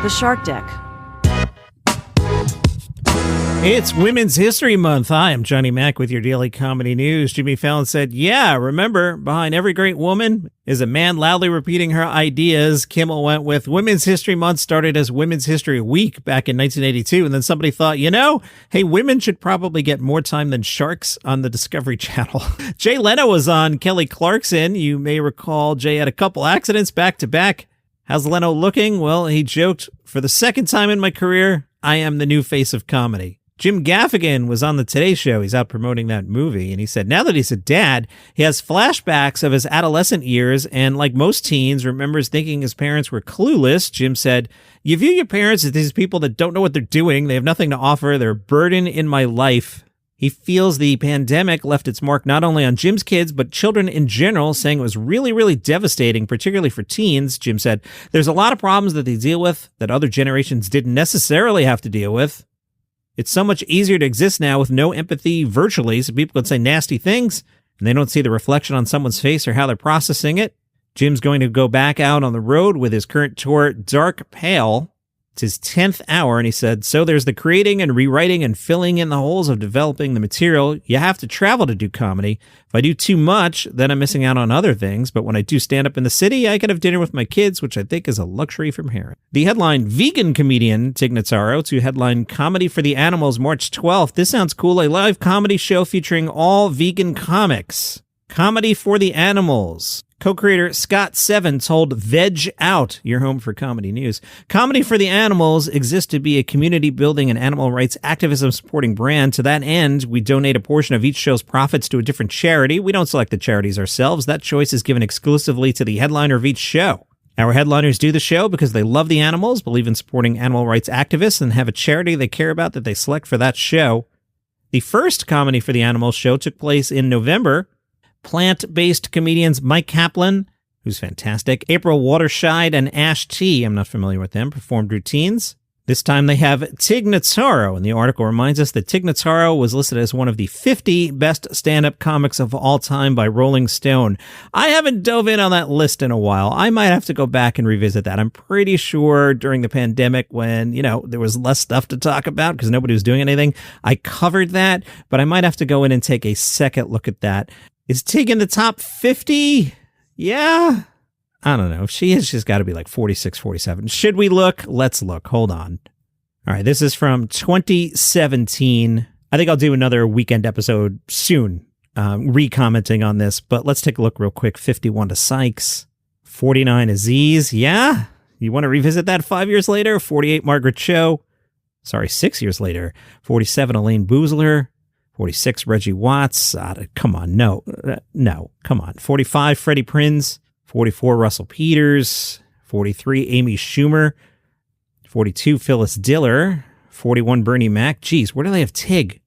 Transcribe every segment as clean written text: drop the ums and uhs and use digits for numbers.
The Shark Deck. It's Women's History Month. Hi, I'm Johnny Mack with your daily comedy news. Jimmy Fallon said, yeah, remember, behind every great woman is a man loudly repeating her ideas. Kimmel went with Women's History Month started as Women's History Week back in 1982. And then somebody thought, hey, women should probably get more time than sharks on the Discovery Channel. Jay Leno was on Kelly Clarkson. You may recall Jay had a couple accidents back to back. How's Leno looking? Well, he joked, for the second time in my career, I am the new face of comedy. Jim Gaffigan was on the Today Show. He's out promoting that movie. And he said now that he's a dad, he has flashbacks of his adolescent years. And like most teens, remembers thinking his parents were clueless. Jim said, you view your parents as these people that don't know what they're doing. They have nothing to offer. They're a burden in my life. He feels the pandemic left its mark not only on Jim's kids, but children in general, saying it was really, really devastating, particularly for teens. Jim said, there's a lot of problems that they deal with that other generations didn't necessarily have to deal with. It's so much easier to exist now with no empathy virtually, so people can say nasty things, and they don't see the reflection on someone's face or how they're processing it. Jim's going to go back out on the road with his current tour, Dark Pale. It's his 10th hour, and he said, so there's the creating and rewriting and filling in the holes of developing the material. You have to travel to do comedy. If I do too much, then I'm missing out on other things. But when I do stand up in the city, I can have dinner with my kids, which I think is a luxury from here. The headline, vegan comedian Tig Notaro to headline Comedy for the Animals March 12th. This sounds cool. A live comedy show featuring all vegan comics. Comedy for the Animals. Co-creator Scott Seven told Veg Out, your home for comedy news, Comedy for the Animals exists to be a community-building and animal rights activism-supporting brand. To that end, we donate a portion of each show's profits to a different charity. We don't select the charities ourselves. That choice is given exclusively to the headliner of each show. Our headliners do the show because they love the animals, believe in supporting animal rights activists, and have a charity they care about that they select for that show. The first Comedy for the Animals show took place in November. Plant-based comedians Mike Kaplan, who's fantastic, April Watershide, and Ash T, I'm not familiar with them, performed routines. This time they have Tig Notaro, and the article reminds us that Tig Notaro was listed as one of the 50 best stand-up comics of all time by Rolling Stone. I haven't dove in on that list in a while. I might have to go back and revisit that. I'm pretty sure during the pandemic when, there was less stuff to talk about because nobody was doing anything, I covered that, but I might have to go in and take a second look at that. Is Tig in the top 50? Yeah. I don't know. If she is, she's got to be like 46, 47. Should we look? Let's look. Hold on. All right. This is from 2017. I think I'll do another weekend episode soon, re-commenting on this, but let's take a look real quick. 51 to Sykes. 49 Aziz. Yeah. You want to revisit that 5 years later? 48 Margaret Cho. Sorry, 6 years later. 47 Elaine Boozler. 46, Reggie Watts. Come on, no, come on. 45, Freddie Prinze. 44, Russell Peters. 43, Amy Schumer. 42, Phyllis Diller. 41, Bernie Mac. Geez, where do they have Tig?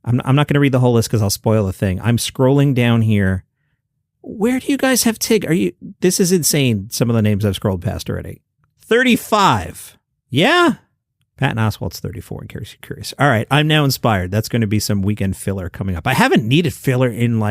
I'm not going to read the whole list because I'll spoil the thing. I'm scrolling down here. Where do you guys have Tig? This is insane, some of the names I've scrolled past already. 35. Yeah. Patton Oswalt's 34, in case you're curious. All right, I'm now inspired. That's going to be some weekend filler coming up. I haven't needed filler in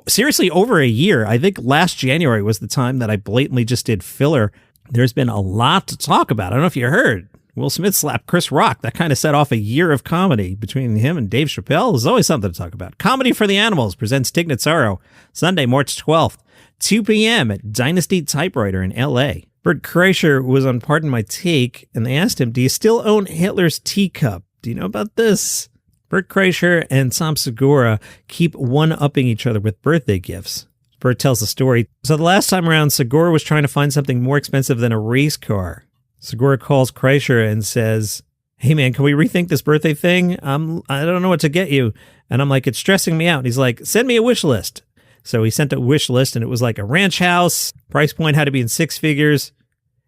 seriously, over a year. I think last January was the time that I blatantly just did filler. There's been a lot to talk about. I don't know if you heard. Will Smith slapped Chris Rock. That kind of set off a year of comedy between him and Dave Chappelle. There's always something to talk about. Comedy for the Animals presents Tig Notaro, Sunday, March 12th, 2 p.m. at Dynasty Typewriter in L.A. Bert Kreischer was on Pardon My Take, and they asked him, do you still own Hitler's teacup? Do you know about this? Bert Kreischer and Tom Segura keep one-upping each other with birthday gifts. Bert tells the story. So the last time around, Segura was trying to find something more expensive than a race car. Segura calls Kreischer and says, hey man, can we rethink this birthday thing? I don't know what to get you. And I'm like, it's stressing me out. And he's like, send me a wish list. So he sent a wish list, and it was like a ranch house. Price point had to be in six figures.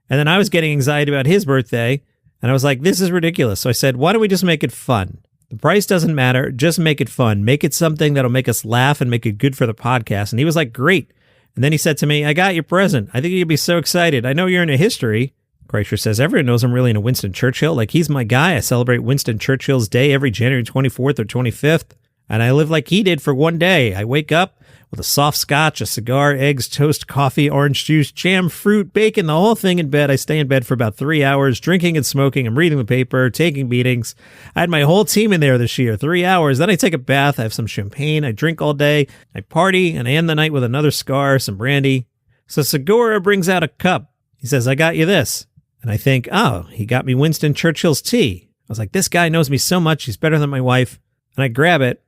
And then I was getting anxiety about his birthday, and I was like, this is ridiculous. So I said, why don't we just make it fun? The price doesn't matter. Just make it fun. Make it something that'll make us laugh and make it good for the podcast. And he was like, great. And then he said to me, I got your present. I think you'd be so excited. I know you're into history. Kreischer says, everyone knows I'm really into Winston Churchill. Like, he's my guy. I celebrate Winston Churchill's day every January 24th or 25th. And I live like he did for one day. I wake up with a soft scotch, a cigar, eggs, toast, coffee, orange juice, jam, fruit, bacon, the whole thing in bed. I stay in bed for about 3 hours, drinking and smoking. I'm reading the paper, taking meetings. I had my whole team in there this year, 3 hours. Then I take a bath. I have some champagne. I drink all day. I party, and I end the night with another cigar, some brandy. So Segura brings out a cup. He says, I got you this. And I think, oh, he got me Winston Churchill's tea. I was like, this guy knows me so much. He's better than my wife. And I grab it.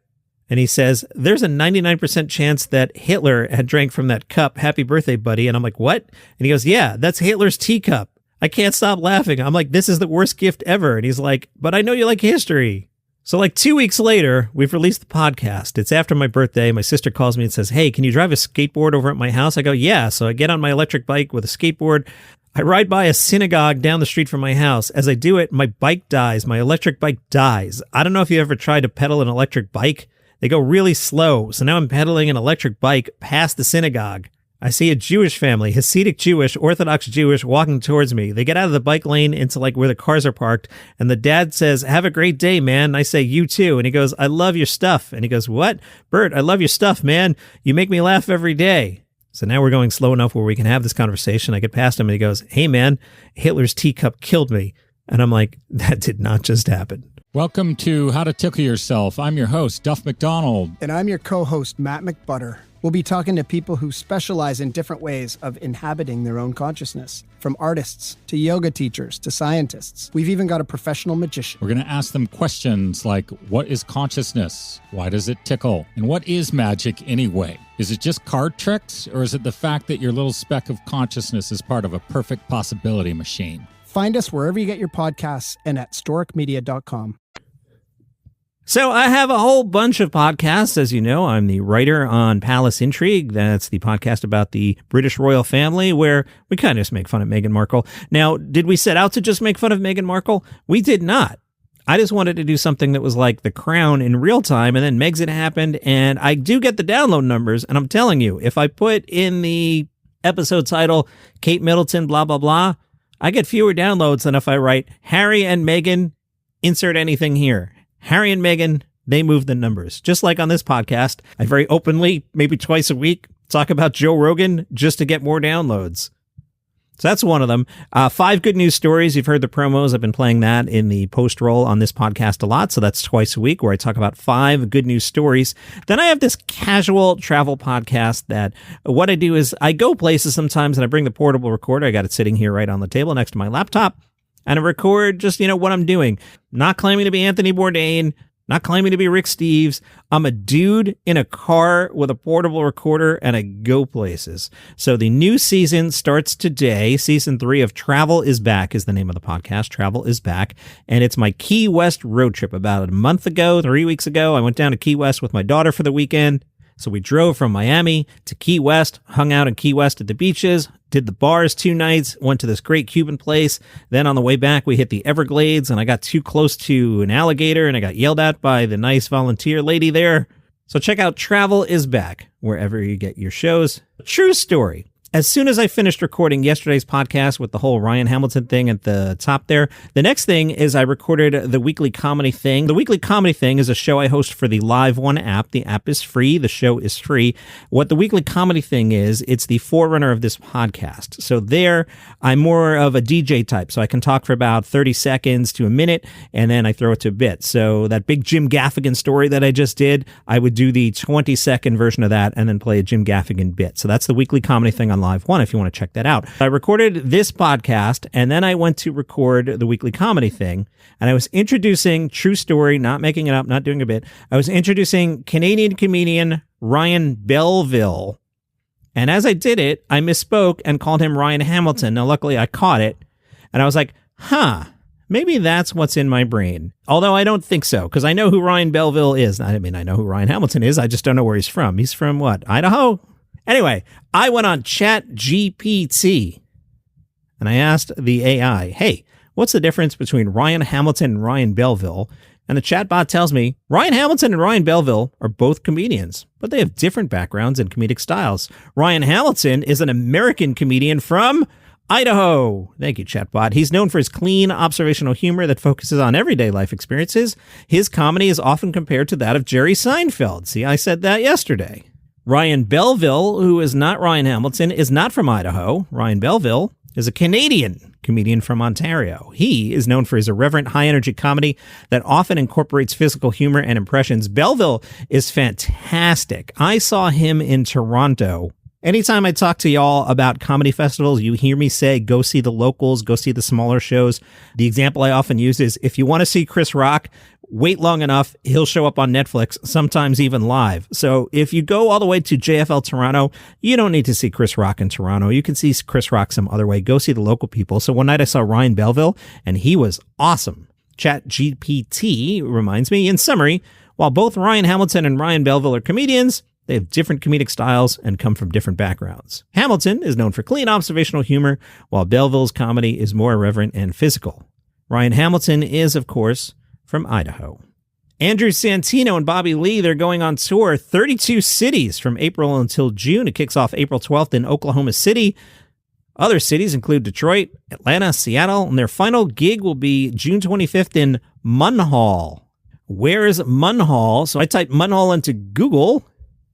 And he says, there's a 99% chance that Hitler had drank from that cup. Happy birthday, buddy. And I'm like, what? And he goes, yeah, that's Hitler's teacup. I can't stop laughing. I'm like, this is the worst gift ever. And he's like, but I know you like history. So like 2 weeks later, we've released the podcast. It's after my birthday. My sister calls me and says, hey, can you drive a skateboard over at my house? I go, yeah. So I get on my electric bike with a skateboard. I ride by a synagogue down the street from my house. As I do it, my bike dies. My electric bike dies. I don't know if you ever tried to pedal an electric bike. They go really slow. So now I'm pedaling an electric bike past the synagogue. I see a Jewish family, Hasidic Jewish, Orthodox Jewish, walking towards me. They get out of the bike lane into like where the cars are parked. And the dad says, have a great day, man. And I say, you too. And he goes, I love your stuff. And he goes, what? Bert, I love your stuff, man. You make me laugh every day. So now we're going slow enough where we can have this conversation. I get past him and he goes, hey, man, Hitler's teacup killed me. And I'm like, that did not just happen. Welcome to How to Tickle Yourself. I'm your host, Duff McDonald. And I'm your co-host, Matt McButter. We'll be talking to people who specialize in different ways of inhabiting their own consciousness, from artists to yoga teachers to scientists. We've even got a professional magician. We're going to ask them questions like, what is consciousness? Why does it tickle? And what is magic anyway? Is it just card tricks, or is it the fact that your little speck of consciousness is part of a perfect possibility machine? Find us wherever you get your podcasts and at storicmedia.com. So I have a whole bunch of podcasts. As you know, I'm the writer on Palace Intrigue. That's the podcast about the British royal family where we kind of just make fun of Meghan Markle. Now, did we set out to just make fun of Meghan Markle? We did not. I just wanted to do something that was like The Crown in real time, and then Megxit happened, and I do get the download numbers, and I'm telling you, if I put in the episode title, Kate Middleton, blah, blah, blah, I get fewer downloads than if I write Harry and Meghan, insert anything here. Harry and Meghan, they move the numbers. Just like on this podcast, I very openly, maybe twice a week, talk about Joe Rogan just to get more downloads. So that's one of them. 5 good news stories. You've heard the promos. I've been playing that in the post roll on this podcast a lot. So that's twice a week where I talk about 5 good news stories. Then I have this casual travel podcast that what I do is I go places sometimes and I bring the portable recorder. I got it sitting here right on the table next to my laptop. And I record just, what I'm doing. Not claiming to be Anthony Bourdain, not claiming to be Rick Steves. I'm a dude in a car with a portable recorder and I go places. So the new season starts today. Season 3 of Travel is Back is the name of the podcast. Travel is Back. And it's my Key West road trip. About a month ago, 3 weeks ago, I went down to Key West with my daughter for the weekend. So we drove from Miami to Key West, hung out in Key West at the beaches, did the bars 2 nights, went to this great Cuban place. Then on the way back, we hit the Everglades and I got too close to an alligator and I got yelled at by the nice volunteer lady there. So check out Travel is Back wherever you get your shows. True story. As soon as I finished recording yesterday's podcast with the whole Ryan Hamilton thing at the top there, the next thing is I recorded the Weekly Comedy Thing. The Weekly Comedy Thing is a show I host for the Live One app. The app is free. The show is free. What the Weekly Comedy Thing is, it's the forerunner of this podcast. So there, I'm more of a DJ type. So I can talk for about 30 seconds to a minute, and then I throw it to a bit. So that big Jim Gaffigan story that I just did, I would do the 20-second version of that and then play a Jim Gaffigan bit. So that's the Weekly Comedy Thing on Live One if you want to check that out. I recorded this podcast and then I went to record the Weekly Comedy Thing, and I was introducing, true story, not making it up, not doing a bit, I was introducing Canadian comedian Ryan Belleville. And as I did it, I misspoke and called him Ryan Hamilton. Now luckily I caught it and I was like, maybe that's what's in my brain. Although I don't think so, because I know who Ryan Belleville is. I mean, I know who Ryan Hamilton is. I just don't know where he's from. He's from what? Idaho? Anyway, I went on ChatGPT and I asked the AI, hey, what's the difference between Ryan Hamilton and Ryan Belleville? And the chatbot tells me Ryan Hamilton and Ryan Belleville are both comedians, but they have different backgrounds and comedic styles. Ryan Hamilton is an American comedian from Idaho. Thank you, chatbot. He's known for his clean, observational humor that focuses on everyday life experiences. His comedy is often compared to that of Jerry Seinfeld. See, I said that yesterday. Ryan Belleville, who is not Ryan Hamilton, is not from Idaho. Ryan Belleville is a Canadian comedian from Ontario. He is known for his irreverent, high-energy comedy that often incorporates physical humor and impressions. Belleville is fantastic. I saw him in Toronto. Anytime I talk to y'all about comedy festivals, you hear me say, go see the locals, go see the smaller shows. The example I often use is, if you want to see Chris Rock, wait long enough, he'll show up on Netflix, sometimes even live. So if you go all the way to JFL Toronto, you don't need to see Chris Rock in Toronto. You can see Chris Rock some other way. Go see the local people. So one night I saw Ryan Belleville, and he was awesome. ChatGPT reminds me, in summary, while both Ryan Hamilton and Ryan Belleville are comedians, they have different comedic styles and come from different backgrounds. Hamilton is known for clean observational humor, while Belleville's comedy is more irreverent and physical. Ryan Hamilton is, of course, from Idaho. Andrew Santino and Bobby Lee, they're going on tour 32 cities from April until June. It kicks off April 12th in Oklahoma City. Other cities include Detroit, Atlanta, Seattle, and their final gig will be June 25th in Munhall. Where is Munhall? So I typed Munhall into Google.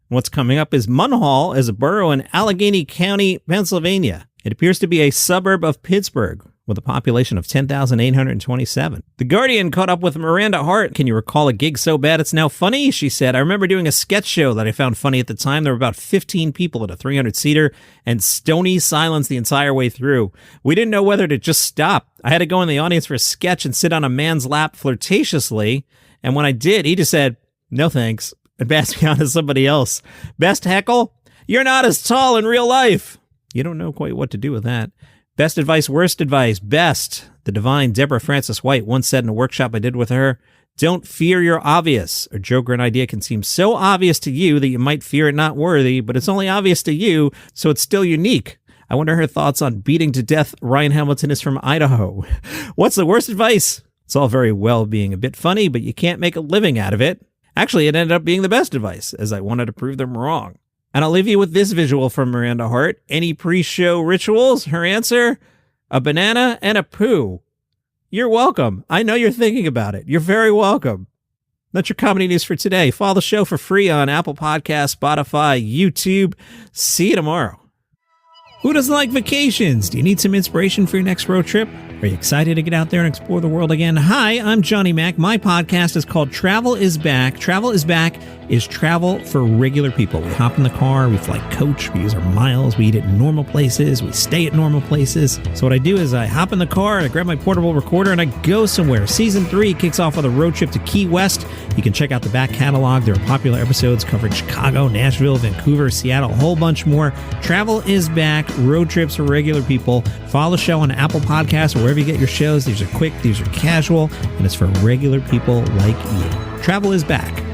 What's coming up is Munhall is a borough in Allegheny County, Pennsylvania. It appears to be a suburb of Pittsburgh with a population of 10,827. The Guardian caught up with Miranda Hart. Can you recall a gig so bad it's now funny? She said, I remember doing a sketch show that I found funny at the time. There were about 15 people at a 300-seater and stony silence the entire way through. We didn't know whether to just stop. I had to go in the audience for a sketch and sit on a man's lap flirtatiously. And when I did, he just said, no thanks, and passed me on to somebody else. Best heckle? You're not as tall in real life. You don't know quite what to do with that. Best advice, worst advice. Best. The divine Deborah Francis White once said in a workshop I did with her, don't fear your obvious. A joke or an idea can seem so obvious to you that you might fear it not worthy, but it's only obvious to you, so it's still unique. I wonder her thoughts on beating to death Ryan Hamilton is from Idaho. What's the worst advice? It's all very well being a bit funny, but you can't make a living out of it. Actually, it ended up being the best advice, as I wanted to prove them wrong. And I'll leave you with this visual from Miranda Hart. Any pre-show rituals? Her answer, a banana and a poo. You're welcome. I know you're thinking about it. You're very welcome. That's your comedy news for today. Follow the show for free on Apple Podcasts, Spotify, YouTube. See you tomorrow. Who doesn't like vacations? Do you need some inspiration for your next road trip? Are you excited to get out there and explore the world again? Hi, I'm Johnny Mac. My podcast is called Travel is Back. Travel is Back is travel for regular people. We hop in the car, we fly coach, we use our miles, we eat at normal places, we stay at normal places. So what I do is I hop in the car and I grab my portable recorder and I go somewhere. Season 3 kicks off with a road trip to Key West. You can check out the back catalog. There are popular episodes covering Chicago, Nashville, Vancouver, Seattle, a whole bunch more. Travel is Back, road trips for regular people. Follow the show on Apple Podcasts or wherever you get your shows. These are quick, these are casual, and it's for regular people like you. Travel is Back.